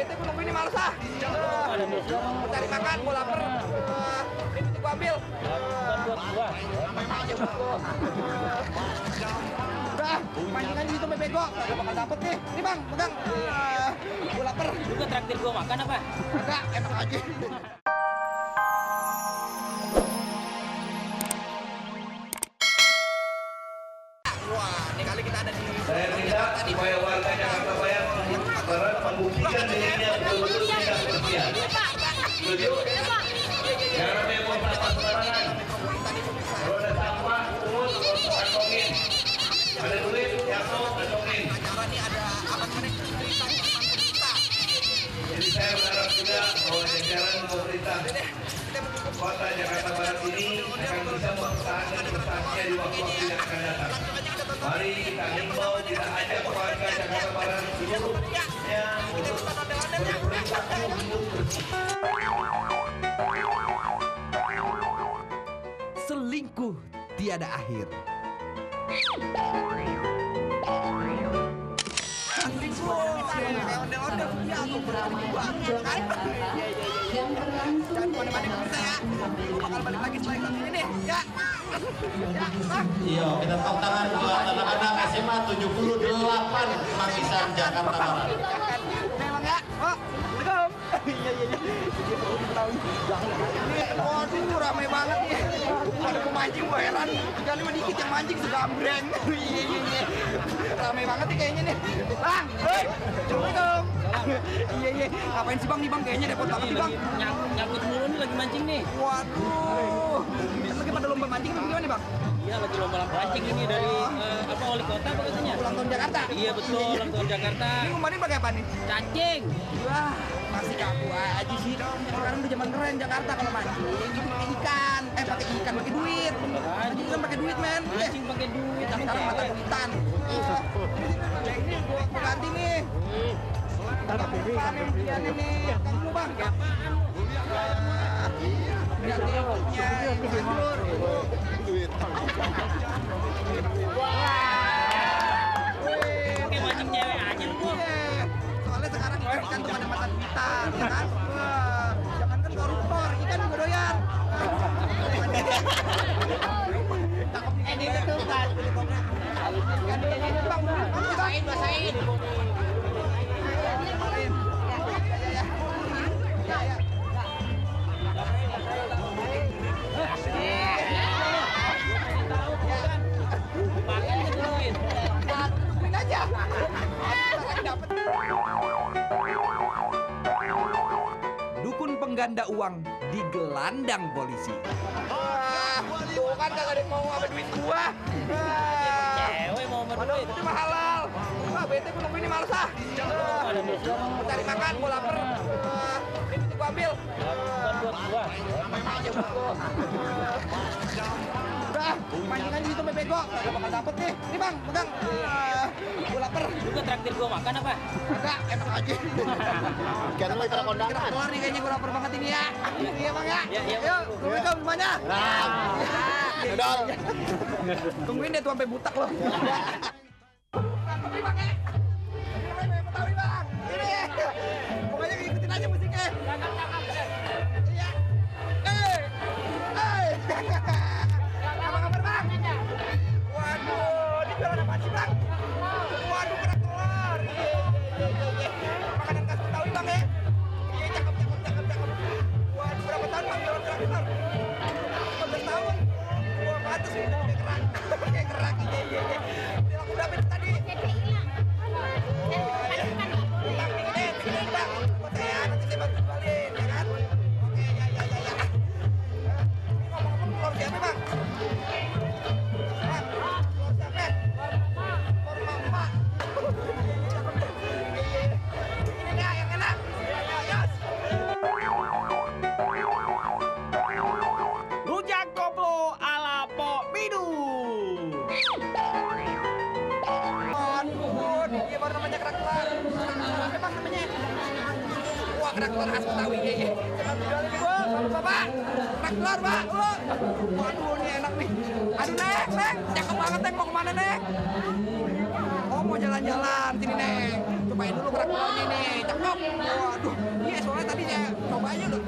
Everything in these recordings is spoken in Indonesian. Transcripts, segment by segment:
bete gue nungguin ini males ah. Cari makan, gue lapar. Ini gue ambil. Udah, pancingan di situ bego. Gak bakal dapet nih. Ini bang, pegang. Gue lapar. Lu ke traktir gua makan apa? Enggak, enak aja. Wah, ini kali kita ada di Saya minta supaya warga Jakarta Barat membuktikan dirinya betul-betul tidak berpihak. Setuju? Jangan demo sembarangan. Kalau ada sampah, pungut, kantongin. Ada duit, jatuh, kantongin. Jadi saya berharap juga bahwa jajaran pemerintah Kota Jakarta Barat ini akan bisa mempertahankan prestasinya di waktu-waktu yang akan datang. Mari kita himbau, kita ajak warga Jakarta Barat seluruhnya untuk berperilaku hidup bersih. Selingkuh tiada akhir. Iya, kita tepuk tangan buat anak-anak SMA 78 Manggisan, Jakarta Barat. Memang ya? Oh, Assalamualaikum. Waduh, ramai banget nih. Ada pemancing, gue heran. Kali mah dikit yang mancing segambreng. Iya. Ramai banget nih kayaknya nih. Bang, hei, Assalamualaikum. Iya. Ngapain sih bang nih bang? Kayaknya depot banget nih bang. Nyangkut mulu nih lagi mancing nih. Waduh. Lagi pada lomba mancing tuh gimana nih bang? Iya lagi lomba mancing ini dari apa wali kota apa katanya? Ulang tahun Jakarta? Iya betul, ulang tahun Jakarta. Ini kemarin pakai apa nih? Cacing. Wah, masih kaku aja sih. Sekarang udah zaman keren Jakarta kalau mancing itu pakai ikan. Pakai ikan, pakai duit. Mancing kan pakai duit, men. Mancing pakai duit. Tapi sekarang mata duitan. Ya ini gua ganti nih. Tapi panitia nih. Kamu bang. Lihat nih, ini hancur. Pakai mancing cewek aja lu. Soalnya sekarang ikan tuh ada mata duitan, ya kan? Wah, jangan kan koruptor, ikan juga doyan. Ini betul kan. Basahin. Dukun pengganda uang digelandang polisi. Tuh kan kagak ada yang mau sama duit gua. Cewek mau berduit. Itu mah halal. Wah, bete gua nungguin ini males ah. Cari makan, gua lapar. Ini gua ambil. Buat gua. Udah, pancingan di situ bego. Gak bakal dapet nih. Ini bang, pegang. Gua lapar. Lu ke traktir gua makan apa? Enggak, enak aja. Karena lagi pada kondangan. Keluar nih kayaknya gua lapar banget ini ya. Iya bang ya. Iya. Yuk, assalamualaikum semuanya. Dodol. Tungguin deh tuh sampai butak loh. Ini bang ya. Ini Betawi bang. Ini. Pokoknya ikutin aja musiknya. Iya. Apa kabar bang? Waduh, ini jualan apa sih bang? Waduh, kerak telur. Iya. Makanan khas Betawi bang ya. Iya, cakep. Waduh, berapa tahun bang jualan kerak telur? 15 tahun. Wah, pantes nih kayak kerak. Iya. Ini laku berapa itu tadi? Bikin bang. Buat saya, nanti saya bantu jualin, ya kan? Oke, ya. Ini ngomong-ngomong telur siapa bang? Rujak koplo ala Pok Midu. Aduh, dia baru namanya kerak telur. Apa bang namanya? Wah, kerak telur khas Betawi. Iya. Bapak, kerak telur, Pak. Waduh, ini enak nih. Aduh, Neng. Cakep banget, Neng. Mau kemana, Neng? Oh, mau jalan-jalan. Sini, Neng. cobain dulu kerak telurnya nih. Cakep. Waduh, iya soalnya tadi saya coba aja loh.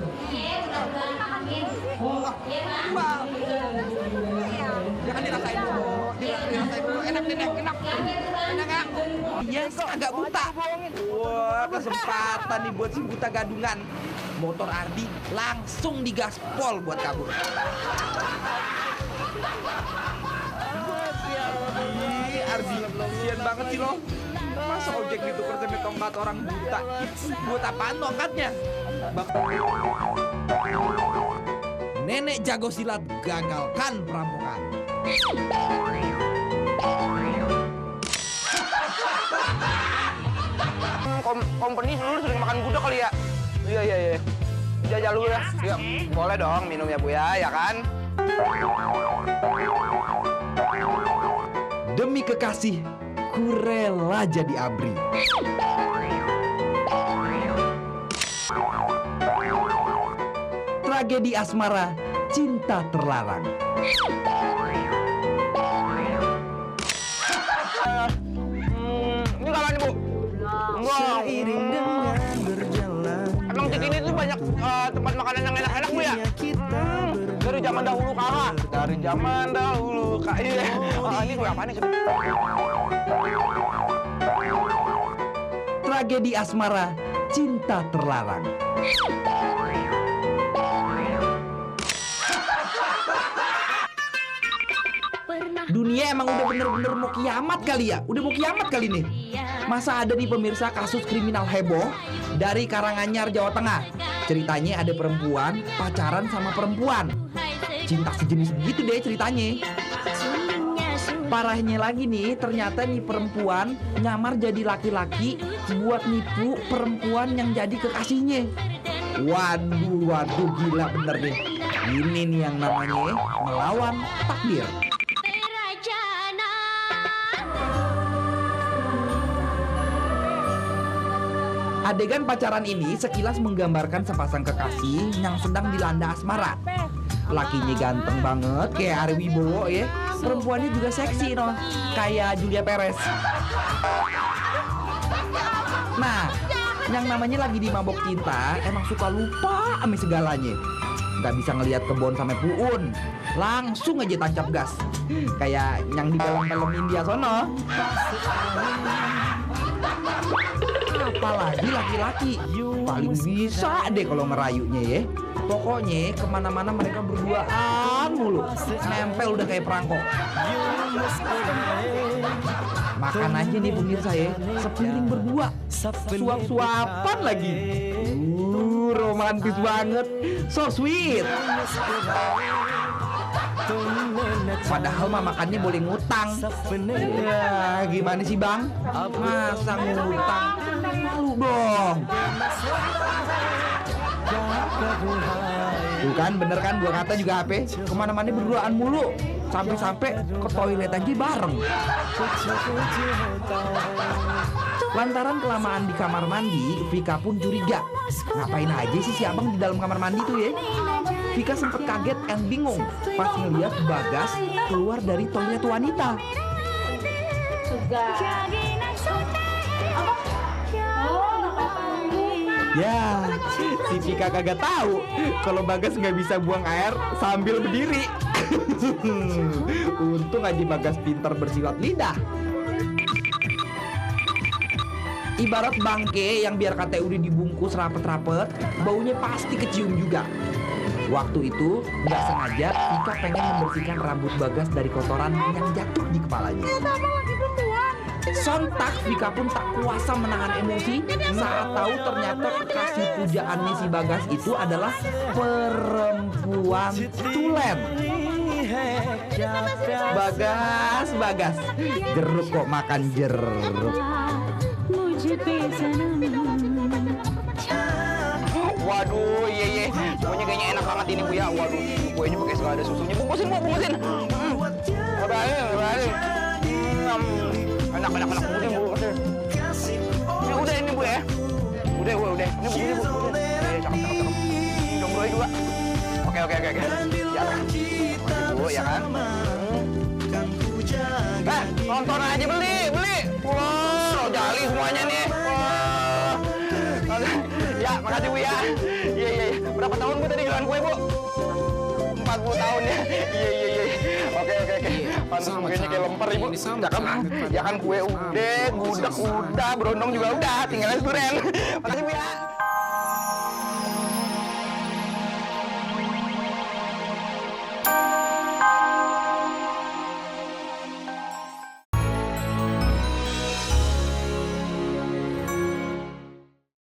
Wah, jangan dirasain dulu. Dirasain dulu. Enak nih, enak. Enak nggak? Yes, agak buta. Wah, kesempatan nih buat si buta gadungan. Motor Ardi langsung digaspol buat kabur. Ih, Ardi, kasian banget sih lo. Masa ojek ditukar sama tongkat orang buta? Buat apaan tongkatnya? Nenek jago silat gagalkan perampokan. Company dulu sering makan gudeg kali ya? Iya. Jajal dulu ya. Iya, boleh dong minum ya Bu ya kan? Demi kekasih, ku rela jadi abri. Tragedi asmara, cinta terlarang. Ini kapan Bu? Seiring dengan berjalan. Emang di sini tuh banyak tempat makanan yang enak-enak Bu ya? Dari zaman dahulu kala. Dari zaman dahulu kala. Iya. Ini gue apa nih? Tragedi asmara, cinta terlarang. Dunia emang udah bener-bener mau kiamat kali ya? Udah mau kiamat kali nih. Masa ada nih pemirsa kasus kriminal heboh dari Karanganyar, Jawa Tengah. Ceritanya ada perempuan pacaran sama perempuan. Cinta sejenis begitu deh ceritanya. Parahnya lagi nih, ternyata nih perempuan nyamar jadi laki-laki buat nipu perempuan yang jadi kekasihnya. Waduh, gila bener deh. Ini nih yang namanya melawan takdir. Adegan pacaran ini sekilas menggambarkan sepasang kekasih yang sedang dilanda asmara. Lakinya ganteng banget kayak Ari Wibowo ya. Perempuannya juga seksi no, kayak Julia Perez. Nah, yang namanya lagi di mabok cinta emang suka lupa sama segalanya. Gak bisa ngelihat kebon sampai puun, langsung aja tancap gas. Kayak yang di film-film India sono. Apalagi laki-laki paling bisa deh kalau ngerayunya ya. Pokoknya kemana-mana mereka berduaan mulu, nempel udah kayak perangkok. Makan aja nih pemirsa ya, sepiring berdua, suap-suapan lagi. Romantis banget, so sweet. Padahal mah makannya boleh ngutang. Ya, gimana sih bang? Masa ngutang? Malu dong. Tuh kan bener kan gua kata juga HP. Kemana-mana berduaan mulu. Sampai-sampai ke toilet aja bareng. Lantaran kelamaan di kamar mandi, Vika pun curiga. Ngapain aja sih si abang di dalam kamar mandi tuh ya? Vika sempet kaget dan bingung pas ngeliat Bagas keluar dari toilet wanita. Ya, si Vika kagak tahu kalau Bagas nggak bisa buang air sambil berdiri. Untung aja Bagas pintar bersilat lidah. Ibarat bangke yang biar kata udah dibungkus rapet-rapet, baunya pasti kecium juga. Waktu itu nggak sengaja Vika pengen membersihkan rambut Bagas dari kotoran yang jatuh di kepalanya. Sontak Vika pun tak kuasa menahan emosi saat tahu ternyata kekasih pujaannya si Bagas itu adalah perempuan tulen. Bagas, jeruk kok makan jeruk. Waduh, iya. Pokoknya kayaknya enak banget ini Bu ya. Waduh, kuenya pakai segala ada susunya. Bungkusin Bu, bungkusin. Bye-bye. Enak bungkusin Bu. Ya udah ini Bu ya. Udah. Ini Bu. Ya, cakep. Dong dua. Oke. Ya kan. Bu ya kan. Nonton aja beli. Wow, jali semuanya nih. Makasih Bu ya. Iya. Berapa tahun Bu tadi jualan kue Bu? 40 tahun ya. Iya. Oke. Pantes mukanya kayak lemper Ibu. Cakep. Ya kan kue udah, gudeg udah, berondong juga udah. Tinggal es durian. Makasih Bu ya.